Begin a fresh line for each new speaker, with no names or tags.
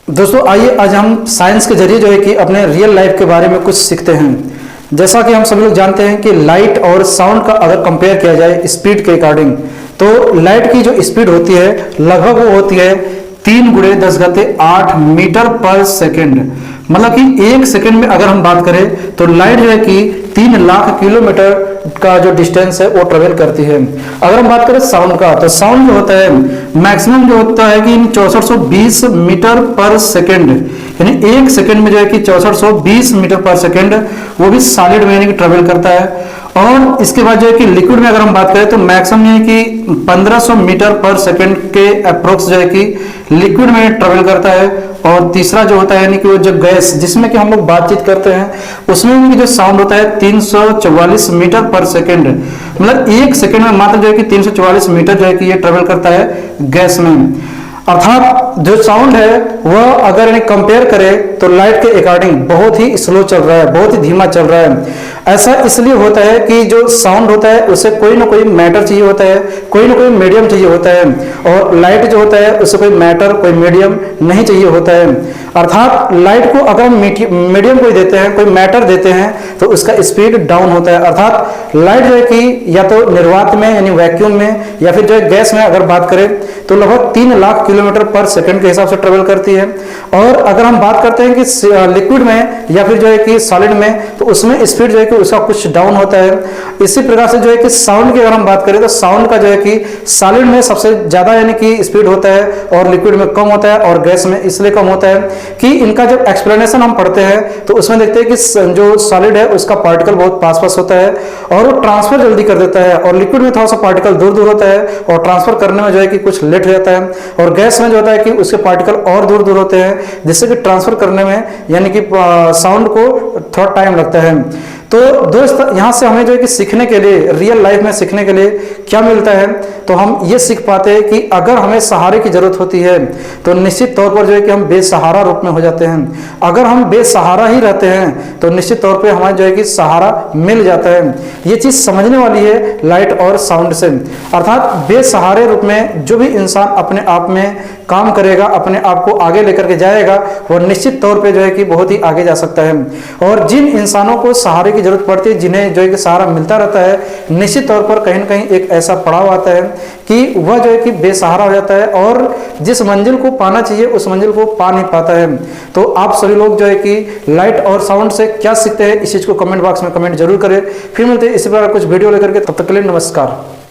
दोस्तों आइए आज हम साइंस के जरिए जो है कि अपने रियल लाइफ के बारे में कुछ सीखते हैं। जैसा कि हम सभी लोग जानते हैं कि लाइट और साउंड का अगर कंपेयर किया जाए स्पीड के अकॉर्डिंग, तो लाइट की जो स्पीड होती है लगभग वो होती है 3 × 10⁸ मीटर पर सेकेंड। मतलब कि एक सेकेंड में अगर हम बात करें तो लाइट जो है कि 3 लाख किलोमीटर का जो डिस्टेंस है वो ट्रेवल करती है। अगर हम बात करें साउंड का, तो साउंड जो होता है मैक्सिमम जो होता है कि 6420 मीटर पर सेकेंड, यानी एक सेकेंड में जो है कि 6420 मीटर पर सेकेंड वो भी सॉलिड में यानी कि ट्रेवल करता है। और इसके बाद जो है कि लिक्विड में अगर हम बात करें तो मैक्सिमम है कि 1500 मीटर पर सेकेंड के अप्रोक्स जो है कि लिक्विड में ट्रेवल करता है। और तीसरा जो होता है यानी कि वो जो गैस जिसमें कि हम लोग बातचीत करते हैं उसमें भी जो साउंड होता है 344 मीटर पर सेकेंड, मतलब एक सेकेंड में मात्र जो है कि 344 मीटर जो है कि ये ट्रेवल करता है गैस में। अर्थात जो साउंड है वह अगर इन्हें कंपेयर करें तो लाइट के अकॉर्डिंग बहुत ही स्लो चल रहा है, बहुत ही धीमा चल रहा है। ऐसा इसलिए होता है कि जो साउंड होता है उसे कोई ना कोई मैटर चाहिए होता है, कोई ना कोई मीडियम चाहिए होता है, और लाइट जो होता है उसे कोई मैटर कोई मीडियम नहीं चाहिए होता है। अर्थात लाइट को अगर हम मीडियम कोई देते हैं, कोई मैटर देते हैं, तो उसका स्पीड डाउन होता है। अर्थात लाइट जो है कि या तो निर्वात में यानी वैक्यूम में या फिर जो है गैस में अगर बात करें तो लगभग 3 लाख किलोमीटर पर सेकंड के हिसाब से ट्रेवल करती है। और अगर हम बात करते हैं कि लिक्विड में या फिर जो है कि सॉलिड में, तो उसमें स्पीड जो है कि उसका कुछ डाउन होता है। इसी प्रकार से जो है कि साउंड की अगर हम बात करें तो साउंड का जो है कि सॉलिड में सबसे ज्यादा यानी कि स्पीड होता है और लिक्विड में कम होता है और गैस में इसलिए कम होता है कि इनका जब एक्सप्लेनेशन हम पढ़ते हैं तो उसमें देखते हैं कि जो सॉलिड है उसका पार्टिकल बहुत पास पास होता है और वो ट्रांसफर जल्दी कर देता है, और लिक्विड में थोड़ा सा पार्टिकल दूर दूर होता है और ट्रांसफर करने में जो है कि कुछ लेट हो जाता है, और गैस में जो होता है कि उसके पार्टिकल और दूर दूर होते हैं जिससे कि ट्रांसफर करने में यानी कि साउंड को थोड़ा टाइम लगता है। तो दोस्त यहाँ से हमें जो है कि सीखने के लिए, रियल लाइफ में सीखने के लिए क्या मिलता है, तो हम ये सीख पाते हैं कि अगर हमें सहारे की जरूरत होती है तो निश्चित तौर पर जो है कि हम बेसहारा रूप में हो जाते हैं। अगर हम बेसहारा ही रहते हैं तो निश्चित तौर पे हमें जो है कि सहारा मिल जाता है। ये चीज समझने वाली है लाइट और साउंड से। अर्थात बेसहारे रूप में जो भी इंसान अपने आप में काम करेगा, अपने आप को आगे लेकर के जाएगा, वो निश्चित तौर पे जो है कि बहुत ही आगे जा सकता है। और जिन इंसानों को सहारे की जरूरत पड़ती है, जिन्हें जो है कि सहारा मिलता रहता है, निश्चित तौर पर कहीं ना कहीं एक ऐसा पड़ाव आता है कि वह जो है कि बेसहारा हो जाता है और जिस मंजिल को पाना चाहिए उस मंजिल को पा नहीं पाता है। तो आप सभी लोग जो है कि लाइट और साउंड से क्या सीखते हैं इस चीज को कमेंट बॉक्स में कमेंट जरूर करें। फिर मिलते हैं इसी प्रकार कुछ वीडियो लेकर के, तब तक के लिए नमस्कार।